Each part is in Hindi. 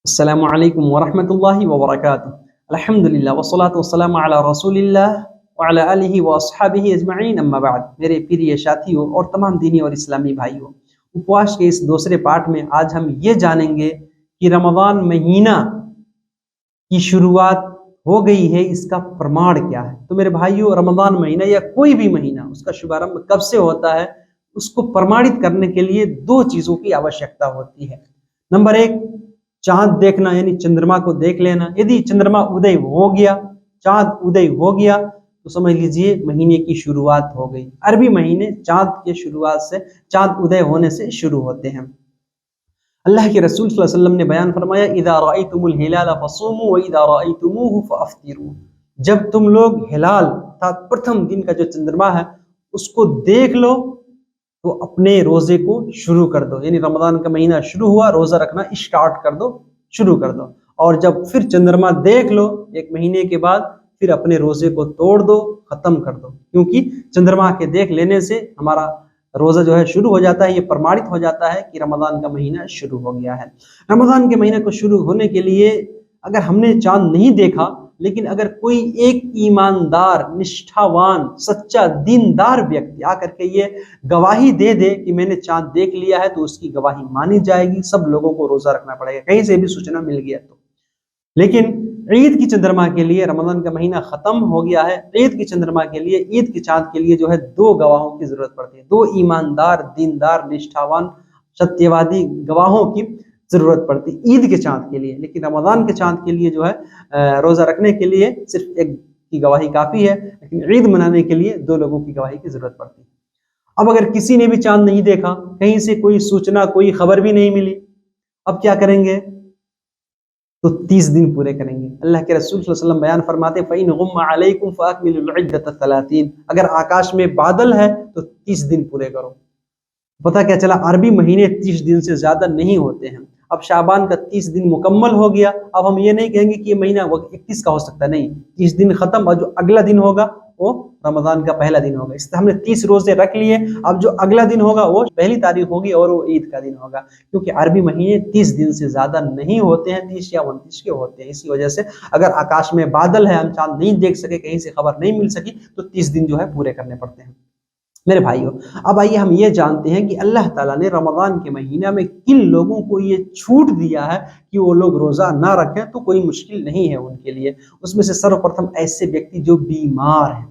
अस्सलामु अलैकुम वरहमतुल्लाहि वबरकातुहू। अल्हम्दुलिल्लाह वस्सलातु वस्सलामु अला रसूलिल्लाह व अला आलिहि व अस्हाबिहि अजमईन, अम्मा बाद। मेरे प्रिय साथियों और तमाम दीनी और इस्लामी भाइयों, उपवास के इस दूसरे पार्ट में आज हम ये जानेंगे कि रमज़ान महीना की शुरुआत हो गई है, इसका प्रमाण क्या है। तो मेरे भाइयों, रमज़ान महीना या कोई भी महीना, उसका शुभारंभ कब से होता है, उसको प्रमाणित करने के लिए दो चीज़ों की आवश्यकता होती है। नंबर एक, चाँद देखना, यानी चंद्रमा को देख लेना। यदि चंद्रमा उदय हो गया, चाँद उदय हो गया, तो समझ लीजिए महीने की शुरुआत हो गई। अरबी महीने चाँद के शुरुआत से, चाँद उदय होने से शुरू होते हैं। अल्लाह के रसूल सल्लल्लाहु अलैहि वसल्लम ने बयान फरमाया, इज़ा रअयतुमुल हिलाल फसूमू व इज़ा रअयतुमूहु फअफ्तिरू। जब तुम लोग हिलाल अर्थात प्रथम दिन का जो चंद्रमा है उसको देख लो तो अपने रोजे को शुरू कर दो, यानी रमजान का महीना शुरू हुआ, रोजा रखना स्टार्ट कर दो, शुरू कर दो। और जब फिर चंद्रमा देख लो एक महीने के बाद, फिर अपने रोजे को तोड़ दो, खत्म कर दो, क्योंकि चंद्रमा के देख लेने से हमारा रोजा जो है शुरू हो जाता है। ये प्रमाणित हो जाता है कि रमजान का महीना शुरू हो गया है। रमजान के महीने को शुरू होने के लिए अगर हमने चांद नहीं देखा, लेकिन अगर कोई एक ईमानदार, निष्ठावान, सच्चा, दीनदार व्यक्ति आकर के ये गवाही दे दे कि मैंने चांद देख लिया है, तो उसकी गवाही मानी जाएगी। सब लोगों को रोजा रखना पड़ेगा, कहीं से भी सूचना मिल गया तो। लेकिन ईद की चंद्रमा के लिए, रमजान का महीना खत्म हो गया है, ईद की चंद्रमा के लिए, ईद के चांद के लिए जो है दो गवाहों की जरूरत पड़ती है। दो ईमानदार, दीनदार, निष्ठावान, सत्यवादी गवाहों की जरूरत पड़ती है ईद के चांद के लिए। लेकिन रमजान के चांद के लिए जो है रोजा रखने के लिए सिर्फ एक की गवाही काफी है, लेकिन ईद मनाने के लिए दो लोगों की गवाही की जरूरत पड़ती है। अब अगर किसी ने भी चांद नहीं देखा, कहीं से कोई सूचना, कोई खबर भी नहीं मिली, अब क्या करेंगे? तो 30 दिन पूरे करेंगे। अल्लाह के रसूल सल्लल्लाहु अलैहि वसल्लम बयान फरमाते, फ़इन गुम्मा अलैकुम फ़अकमिलुल इद्दत 30। अगर आकाश में बादल है तो 30 दिन पूरे करो। पता क्या चला, अरबी महीने 30 दिन से ज्यादा नहीं होते हैं। अब शाबान का 30 दिन मुकम्मल हो गया। अब हम ये नहीं कहेंगे कि ये महीना 21 का हो सकता है, नहीं, 30 दिन खत्म, और जो अगला दिन होगा वो रमजान का पहला दिन होगा। इसलिए हमने 30 रोजे रख लिए। अब जो अगला दिन होगा वो पहली तारीख होगी और वो ईद का दिन होगा, क्योंकि अरबी महीने 30 दिन से ज्यादा नहीं होते हैं, 30 या 29 के होते हैं। इसी वजह से अगर आकाश में बादल है, हम चांद नहीं देख सके, कहीं से खबर नहीं मिल सकी, तो 30 दिन जो है पूरे करने पड़ते हैं। मेरे भाइयों, अब आइए हम ये जानते हैं कि अल्लाह ताला ने रमज़ान के महीना में किन लोगों को ये छूट दिया है कि वो लोग रोज़ा ना रखें, तो कोई मुश्किल नहीं है उनके लिए। उसमें से सर्वप्रथम ऐसे व्यक्ति जो बीमार हैं,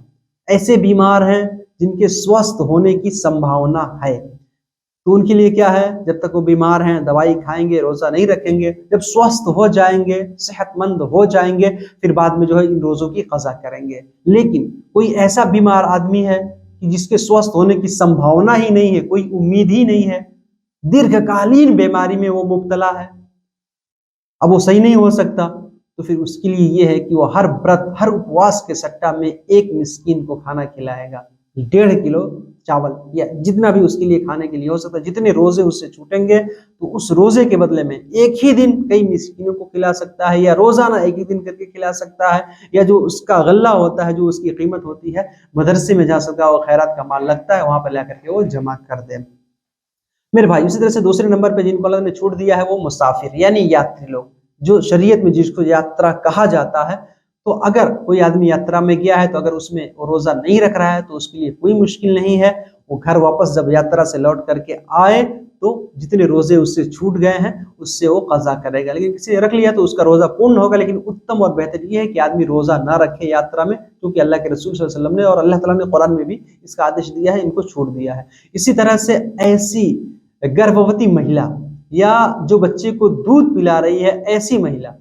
ऐसे बीमार हैं जिनके स्वस्थ होने की संभावना है, तो उनके लिए क्या है, जब तक वो बीमार हैं दवाई खाएंगे, रोज़ा नहीं रखेंगे। जब स्वस्थ हो जाएंगे, सेहतमंद हो जाएंगे, फिर बाद में जो है इन रोज़ों की क़ज़ा करेंगे। लेकिन कोई ऐसा बीमार आदमी है कि जिसके स्वस्थ होने की संभावना ही नहीं है, कोई उम्मीद ही नहीं है, दीर्घकालीन बीमारी में वो मुब्तला है, अब वो सही नहीं हो सकता, तो फिर उसके लिए ये है कि वो हर व्रत, हर उपवास के सट्टा में एक मिस्कीन को खाना खिलाएगा, 1.5 किलो चावल या जितना भी उसके लिए खाने के लिए हो सकता है। जितने रोजे उससे छूटेंगे तो उस रोजे के बदले में एक ही दिन कई मिस्कीनों को खिला सकता है, या रोजाना एक ही दिन करके खिला सकता है, या जो उसका गल्ला होता है, जो उसकी कीमत होती है, मदरसे में जा सकता है, वो खैरात का माल लगता है, वहां पर ला करके वो जमा कर दे। मेरे भाई, उसी तरह से दूसरे नंबर पे जिनको अल्लाह ने छूट दिया है वो मुसाफिर यानी यात्री लोग, जो शरीयत में जिसको यात्रा कहा जाता है। तो अगर कोई आदमी यात्रा में गया है, तो अगर उसमें वो रोजा नहीं रख रहा है तो उसके लिए कोई मुश्किल नहीं है। वो घर वापस जब यात्रा से लौट करके आए तो जितने रोजे उससे छूट गए हैं उससे वो कज़ा करेगा। लेकिन किसी ने रख लिया तो उसका रोजा पूर्ण होगा। लेकिन उत्तम और बेहतर ये है कि आदमी रोजा ना रखे यात्रा में, क्योंकि अल्लाह के रसूल सल्लल्लाहु अलैहि वसल्लम ने और अल्लाह ताला ने कुरान में भी इसका आदेश दिया है, इनको छूट दिया है। इसी तरह से ऐसी गर्भवती महिला या जो बच्चे को दूध पिला रही है, ऐसी महिला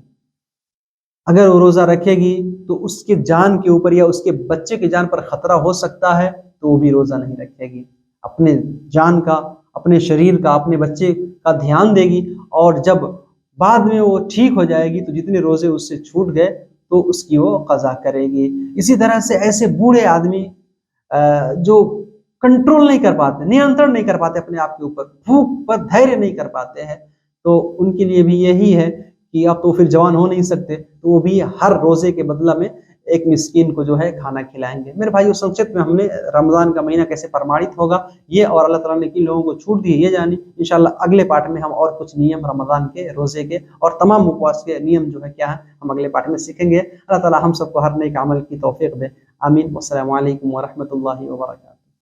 अगर वो रोजा रखेगी तो उसके जान के ऊपर या उसके बच्चे की जान पर खतरा हो सकता है, तो वो भी रोजा नहीं रखेगी। अपने जान का, अपने शरीर का, अपने बच्चे का ध्यान देगी, और जब बाद में वो ठीक हो जाएगी तो जितने रोजे उससे छूट गए तो उसकी वो कज़ा करेगी। इसी तरह से ऐसे बूढ़े आदमी जो कंट्रोल नहीं कर पाते, नियंत्रण नहीं कर पाते अपने आप के ऊपर, भूख पर धैर्य नहीं कर पाते हैं, तो उनके लिए भी यही है कि अब तो फिर जवान हो नहीं सकते, तो वो भी हर रोजे के बदला में एक मिस्कीन को जो है खाना खिलाएंगे। मेरे भाइयों, संक्षिप्त में हमने रमज़ान का महीना कैसे प्रमाणित होगा ये और अल्लाह ताला ने किन लोगों को छूट दी है ये जानी। इंशाअल्लाह अगले पाठ में हम और कुछ नियम रमज़ान के, रोज़े के और तमाम उपवास के नियम जो है क्या है हम अगले पाठ में सीखेंगे। अल्लाह ताला हम सबको हर नेक अमल की तौफीक दे। आमीन। वस्सलामु अलैकुम व रहमतुल्लाहि व बरकातहू।